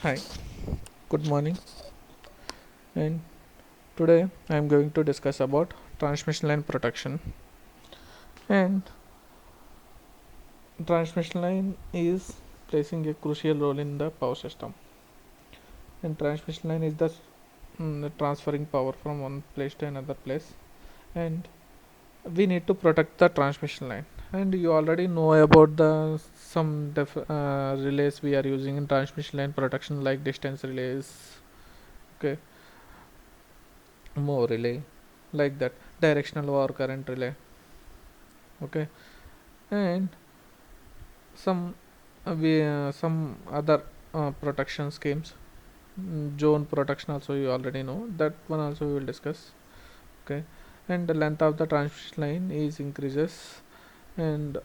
Hi, good morning. And today I am going to discuss about transmission line protection. And transmission line is placing a crucial role in the power system. And transmission line is the transferring power from one place to another place. And we need to protect the transmission line. And you already know about the relays we are using in transmission line protection, like distance relays, okay, more relay, like that, directional or current relay, okay, and some other protection schemes. Zone protection also you already know, that one also we will discuss, okay. And the length of the transmission line is increases, and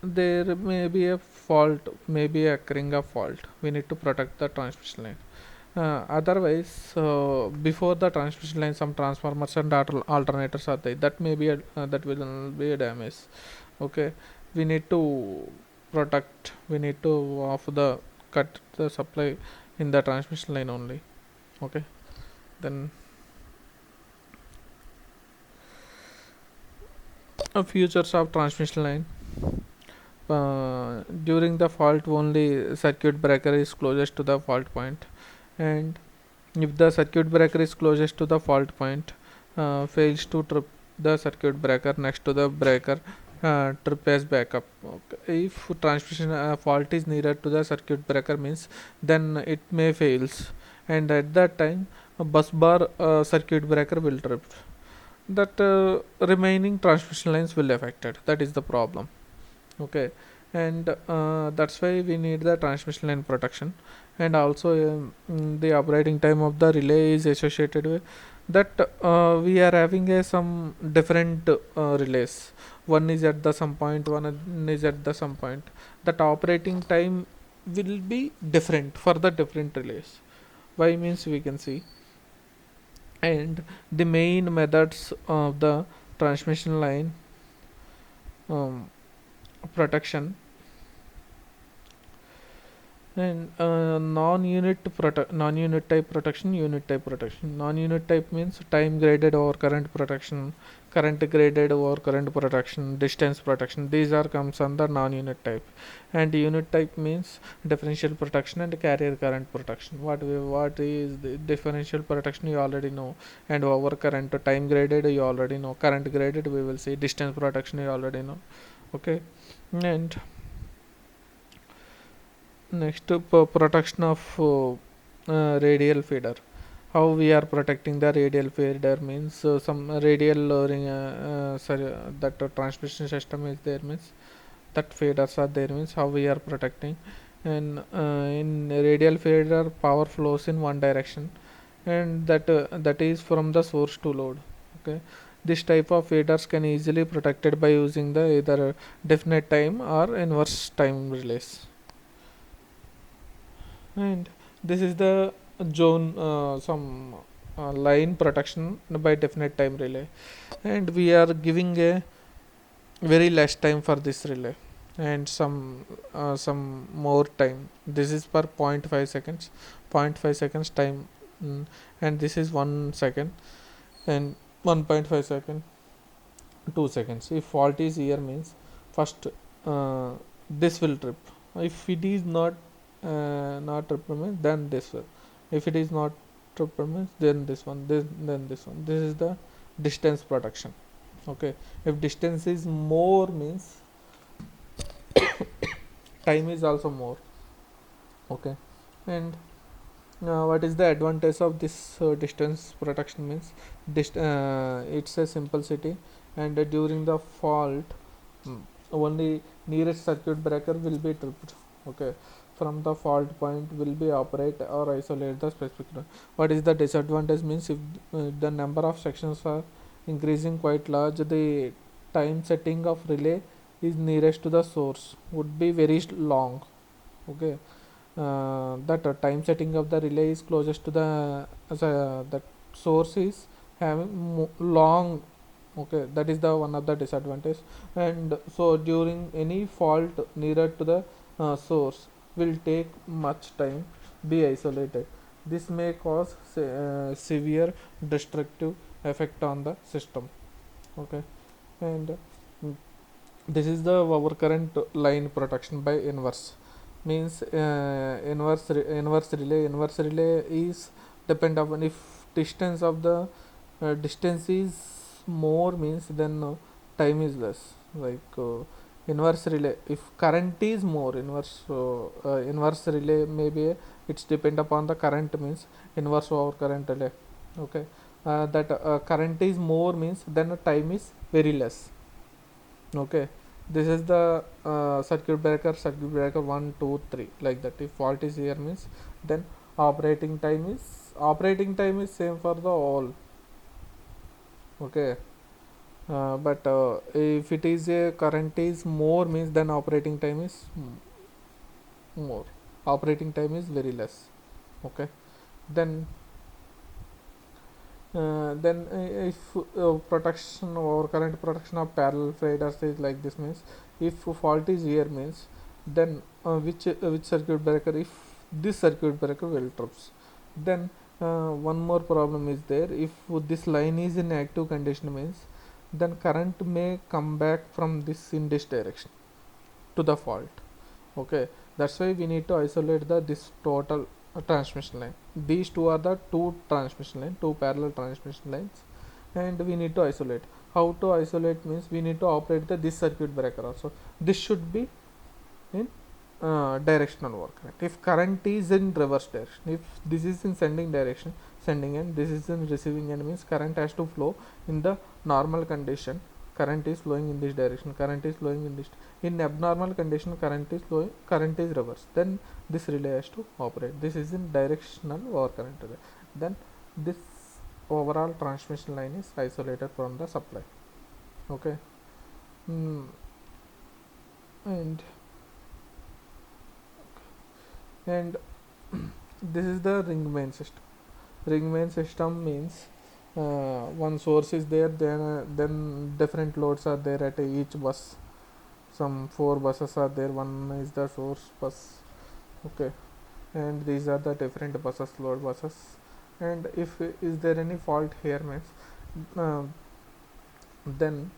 there may be a fault, maybe occurring a fault, we need to protect the transmission line. Otherwise, before the transmission line, some transformers and alternators are there, that may be that will be a damage, okay. We need to protect, we need to off the cut the supply in the transmission line only, okay. Then features of transmission line. During the fault, only circuit breaker is closest to the fault point, and if the circuit breaker is closest to the fault point, fails to trip the circuit breaker, next to the breaker trip as backup, okay. If transmission fault is nearer to the circuit breaker means, then it may fails, and at that time a bus bar circuit breaker will trip, that remaining transmission lines will affected, that is the problem, okay. And that's why we need the transmission line protection. And also the operating time of the relay is associated with that. We are having some different relays, one is at the some point, one is at the some point, that operating time will be different for the different relays. Why means we can see. And the main methods of the transmission line um, protection. And non-unit type protection, unit type protection. Non-unit type means time graded over current protection, current graded over current protection, distance protection. These are comes under non-unit type. And unit type means differential protection and carrier current protection. What is the differential protection, you already know. And over current time graded, you already know. Current graded, we will see. Distance protection, you already know, okay. And next, protection of radial feeder. How we are protecting the radial feeder means, some radial that transmission system is there means, that feeders are there means, how we are protecting. And in radial feeder, power flows in one direction, and that is from the source to load, okay. This type of feeders can easily protected by using the either definite time or inverse time relays. And this is the zone, some line protection by definite time relay, and we are giving a very less time for this relay, and some more time. This is per point 0.5 seconds, 0.5 seconds time. And this is 1 second, and 1.5 second, 2 seconds. If fault is here means, first uh, this will trip. If it is not triple means, then this will. If it is not triple means, then this one, then this one. This is the distance protection, okay. If distance is more means, time is also more, okay. And what is the advantage of this distance protection means, it's a simplicity. And during the fault, mm, only nearest circuit breaker will be tripped, okay. From the fault point will be operate or isolate the specific node. What is the disadvantage means, if the number of sections are increasing quite large, the time setting of relay is nearest to the source would be very long, okay. That time setting of the relay is closest to the that source is having long, okay. That is the one of the disadvantage. And so during any fault nearer to the source, will take much time be isolated. This may cause severe destructive effect on the system. Okay, and this is the our current line protection by inverse. Means inverse relay is depend upon if distance of the distance is more, means then time is less. Like inverse relay, if current is more, inverse relay maybe it's depend upon the current, means inverse over current relay. Okay, that current is more, means then time is very less. Okay, this is the circuit breaker 1 2 3, like that. If fault is here, means then operating time is same for the all. Okay, but if it is a current is more, means then operating time is more, operating time is very less. Okay, then if protection or current protection of parallel faders is like this, means if fault is here, means then which circuit breaker, if this circuit breaker will trips, then one more problem is there. If this line is in active condition, means then current may come back from this in this direction to the fault. Okay, that's why we need to isolate the this total transmission line. These two are the two transmission line, two parallel transmission lines, and we need to isolate. How to isolate, means we need to operate the this circuit breaker also. This should be in directional work current. If current is in reverse direction, if this is in sending direction, sending end, this is in receiving end, means current has to flow in the normal condition. Current is flowing in this direction, current is flowing in this. In abnormal condition, current is flowing, current is reverse, then this relay has to operate. This is in directional or current relay. Then this overall transmission line is isolated from the supply. Okay, and and this is the ring main system. Ring main system means one source is there, then different loads are there at each bus. Some 4 buses are there, one is the source bus. Okay, and these are the different buses, load buses. And if is there any fault here, means then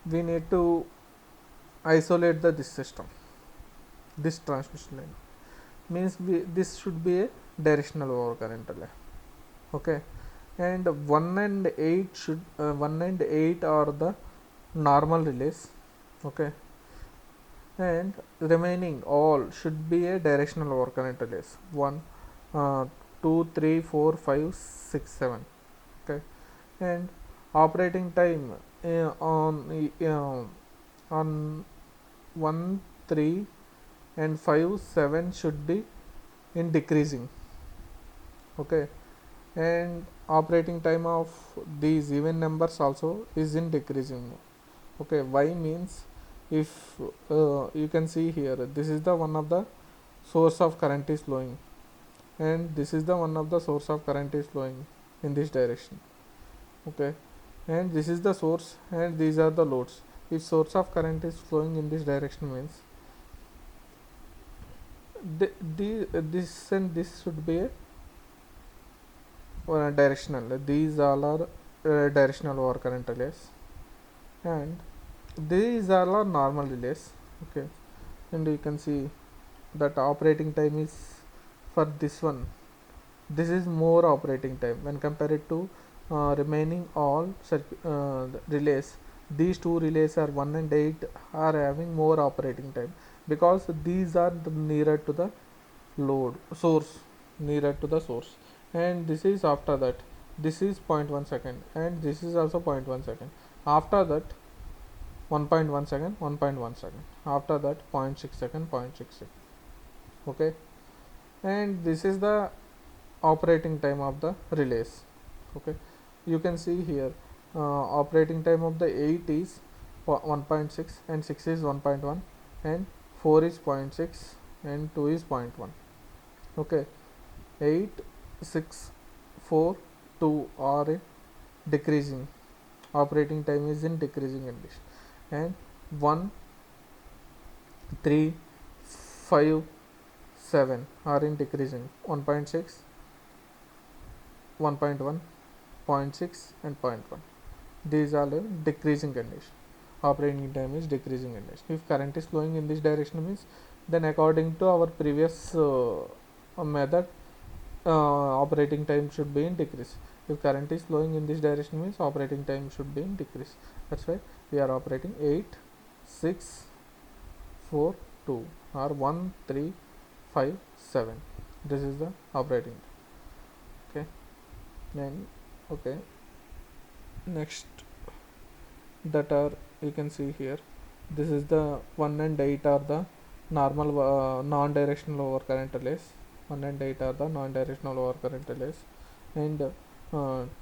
we need to isolate this system, this transmission line, means this should be a directional overcurrent relay. Okay, and 1 and 8 should 1 and 8 are the normal relays. Okay, and remaining all should be a directional overcurrent relays. 1 2 3 4 5 6 7. Okay, and operating time on 1 3 and 5 7 should be in decreasing. Okay, and operating time of these even numbers also is in decreasing. Okay, why, means if you can see here, this is the one of the source of current is flowing, and this is the one of the source of current is flowing in this direction. Okay, and this is the source and these are the loads. If source of current is flowing in this direction, means this and this should be a directional. These all are directional over current relays, and these all are normal relays. Okay, and you can see that operating time is for this one, this is more operating time when compared to remaining all relays. These two relays are 1 and 8 are having more operating time, because these are the nearer to the load source, nearer to the source. And this is after that, this is 0.1 second, and this is also 0.1 second. After that 1.1 second, 1.1 second, after that 0.6 second, 0.6 second. Okay, and this is the operating time of the relays. Okay, you can see here operating time of the 8 is 1.6 and 6 is 1.1 and 4 is 0.6 and 2 is 0.1. Okay, 8 6 4 2 are in decreasing, operating time is in decreasing condition, and 1 3 5 7 are in decreasing. 1.6, 1.1, 0.6 and zero point 0.1. These are the decreasing condition. Operating time is decreasing condition. If current is flowing in this direction means, then according to our previous method, operating time should be in decrease. If current is flowing in this direction means operating time should be in decrease. That's why we are operating 8, 6, 4, 2 or 1, 3, 5, 7. This is the operating. Okay. Then okay. Next that are, you can see here, this is the 1 and 8 are the normal non-directional overcurrent relays. 1 and 8 are the non-directional overcurrent relays, and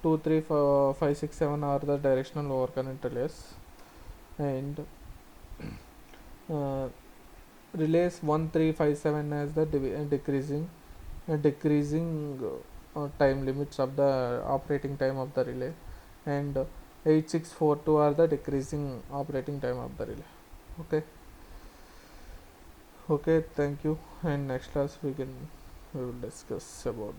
2, 3, 4, 5, 6, 7 are the directional overcurrent relays, and relays 1, 3, 5, 7 has the decreasing time limits of the operating time of the relay, and 8, 6, 4, 2 are the decreasing operating time of the relay. Okay, thank you, and next class we will discuss about